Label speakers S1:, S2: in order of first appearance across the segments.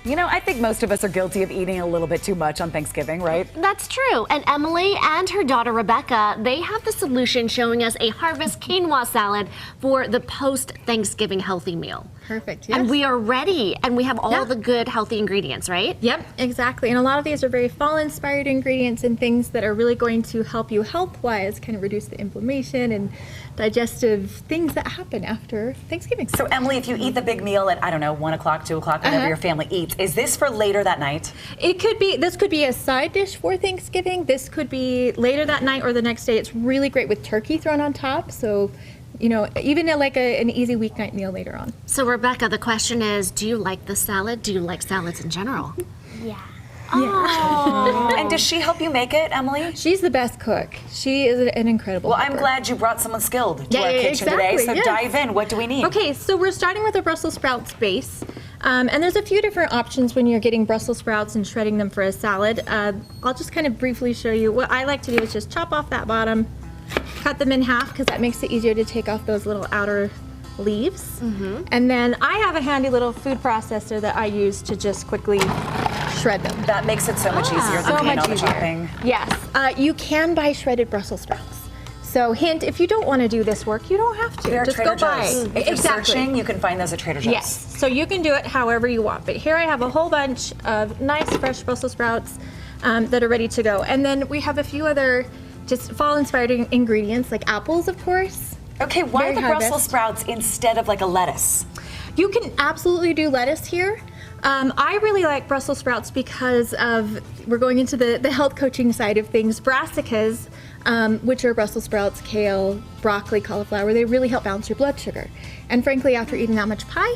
S1: You know, I think most of us are guilty of eating a little bit too much on Thanksgiving, right?
S2: That's true. And Emily and her daughter Rebecca, they have the solution showing us a harvest quinoa salad for the post-Thanksgiving healthy meal.
S3: Perfect, yes.
S2: And we are ready, and we have all the good healthy ingredients, right?
S3: Yep, exactly. And a lot of these are very fall-inspired ingredients and things that are really going to help you health-wise, kind of reduce the inflammation and digestive things that happen after Thanksgiving.
S1: So Emily, if you eat the big meal at, I don't know, 1 o'clock, 2 o'clock, whatever your family eats, is this for later that night?
S3: This could be a side dish for Thanksgiving. This could be later that night or the next day. It's really great with turkey thrown on top. So, you know, even like an easy weeknight meal later on.
S2: So Rebecca, the question is, do you like the salad? Do you like salads in general?
S4: Yeah.
S1: Oh. And does she help you make it, Emily?
S3: She's the best cook. She is an incredible
S1: Well,
S3: cooker.
S1: I'm glad you brought someone skilled to our kitchen today. So dive in. What do we need?
S3: Okay, so we're starting with a Brussels sprouts base. And there's a few different options when you're getting Brussels sprouts and shredding them for a salad. I'll just kind of briefly show you. What I like to do is just chop off that bottom, cut them in half because that makes it easier to take off those little outer leaves. And then I have a handy little food processor that I use to just quickly shred them.
S1: That makes it so much easier than doing all the chopping.
S3: Yes, you can buy shredded Brussels sprouts. So hint, if you don't want to do this work, you don't have to.
S1: They're
S3: just
S1: Trader
S3: go buy.
S1: Joe's. If you're searching, you can find those at Trader Joe's.
S3: Yes, so you can do it however you want. But here I have a whole bunch of nice fresh Brussels sprouts that are ready to go. And then we have a few other just fall-inspired ingredients, like apples, of course.
S1: Okay, why
S3: Very
S1: the
S3: harvest.
S1: Brussels sprouts instead of like a lettuce?
S3: You can absolutely do lettuce here. I really like Brussels sprouts because we're going into the health coaching side of things. Brassicas, which are Brussels sprouts, kale, broccoli, cauliflower, they really help balance your blood sugar. And frankly, after eating that much pie,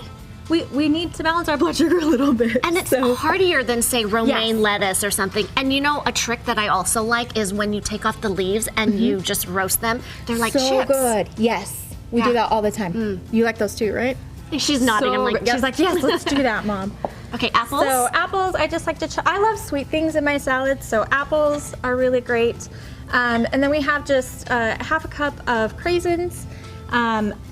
S3: we need to balance our blood sugar a little bit.
S2: And it's heartier than, say, romaine lettuce or something. And you know, a trick that I also like is when you take off the leaves and you just roast them. They're like chips.
S3: So good. Yes, we do that all the time. You like those too, right?
S2: She's nodding. I'm like,
S3: she's like, yes, let's do that, Mom.
S2: Okay, apples.
S3: So apples, I just like to. I love sweet things in my salad, so apples are really great. And then we have just half a cup of craisins.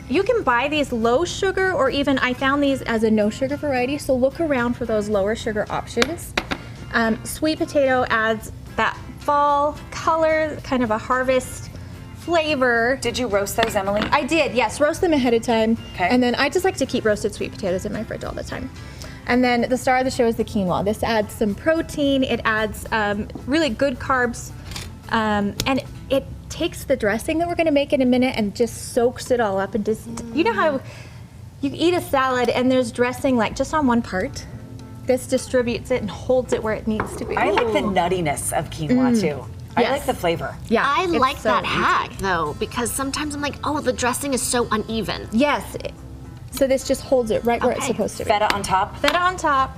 S3: You can buy these low sugar, or even I found these as a no sugar variety. So look around for those lower sugar options. Sweet potato adds that fall color, kind of a harvest flavor.
S1: Did you roast those, Emily?
S3: I did, yes. Roast them ahead of time.
S1: Okay.
S3: And then I just like to keep roasted sweet potatoes in my fridge all the time. And then the star of the show is the quinoa. This adds some protein. It adds really good carbs. And it takes the dressing that we're going to make in a minute and just soaks it all up. And just, you know how you eat a salad and there's dressing like just on one part? This distributes it and holds it where it needs to be.
S1: I like the nuttiness of quinoa too. I like the flavor.
S3: Yeah,
S2: I
S3: it's
S2: like
S3: so
S2: that
S3: easy.
S2: hack though, because sometimes I'm like, oh, the dressing is so uneven.
S3: Yes. So this just holds it right where it's supposed to be.
S1: Feta on top.
S3: Feta on top.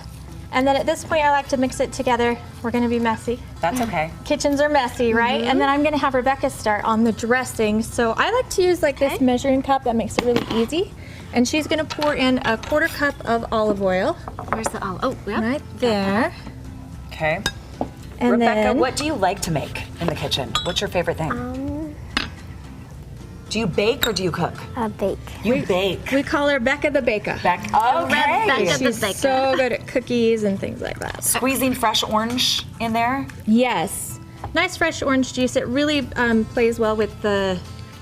S3: And then at this point, I like to mix it together. We're gonna be messy.
S1: That's okay.
S3: Kitchens are messy, right? And then I'm gonna have Rebecca start on the dressing. So I like to use like this measuring cup that makes it really easy. And she's gonna pour in a 1/4 cup of olive oil.
S2: Where's the olive? Oh, yeah.
S3: Right there.
S1: Okay.
S3: And
S1: Rebecca,
S3: then,
S1: what do you like to make in the kitchen? What's your favorite thing? Do you bake or do you cook?
S4: Bake.
S1: You bake.
S3: we call her Becca the Baker.
S1: Okay.
S2: Rebecca.
S3: She's
S2: Baker.
S3: so good at cookies and things like that.
S1: Squeezing fresh orange in there.
S3: Yes. Nice fresh orange juice. It really plays well with the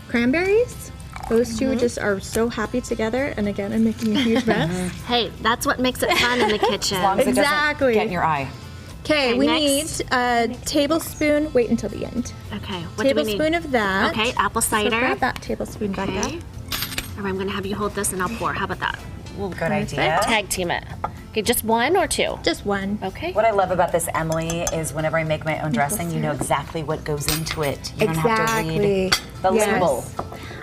S3: cranberries. Those two just are so happy together. And again, I'm making a huge mess.
S2: Hey, that's what makes it fun in the kitchen.
S1: As long as it
S3: Exactly.
S1: doesn't get in your eye.
S3: Okay, we
S2: next.
S3: need a tablespoon. Wait until the end.
S2: Okay, what do we need?
S3: Tablespoon of that.
S2: Okay, apple
S3: So
S2: cider.
S3: grab that tablespoon back
S2: Okay.
S3: up.
S2: All right, I'm gonna have you hold this and I'll pour. How about that?
S1: Good idea.
S2: Tag team it. Okay, just one or two?
S3: Just one.
S2: Okay.
S1: What I love about this, Emily, is whenever I make my own dressing, you know exactly what goes into it. You don't have to read the label.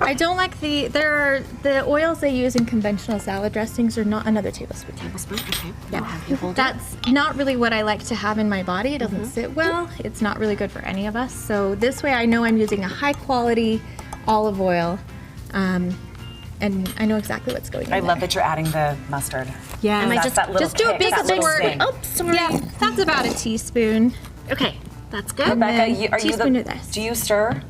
S3: I don't like the oils they use in conventional salad dressings are not another tablespoon.
S2: Tablespoon, okay.
S3: Yeah.
S2: I'll have you hold it.
S3: That's not really what I like to have in my body. It doesn't sit well. It's not really good for any of us. So this way I know I'm using a high quality olive oil. And I know exactly what's going in
S1: I
S3: there.
S1: love that you're adding the mustard.
S3: Yeah.
S2: Am I
S1: That's that little
S3: just do a
S1: kick,
S3: big
S1: that little
S3: squirt.
S1: zing.
S2: Oh, sorry.
S3: Yeah, that's about a teaspoon.
S2: Okay, that's good.
S1: Rebecca,
S3: then
S1: are you
S3: teaspoon of this.
S1: do you stir?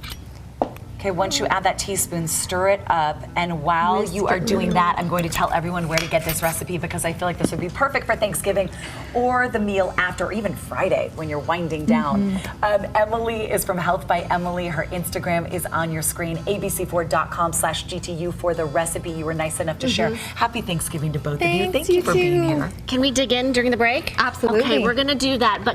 S1: Okay, once you add that teaspoon, stir it up, and while you are doing that, I'm going to tell everyone where to get this recipe because I feel like this would be perfect for Thanksgiving or the meal after, or even Friday when you're winding down. Emily is from Health by Emily. Her Instagram is on your screen, abc4.com/GTU for the recipe you were nice enough to share. Happy Thanksgiving to both of you. Thank you for being here.
S2: Can we dig in during the break?
S3: Absolutely.
S2: Okay, we're gonna do that, but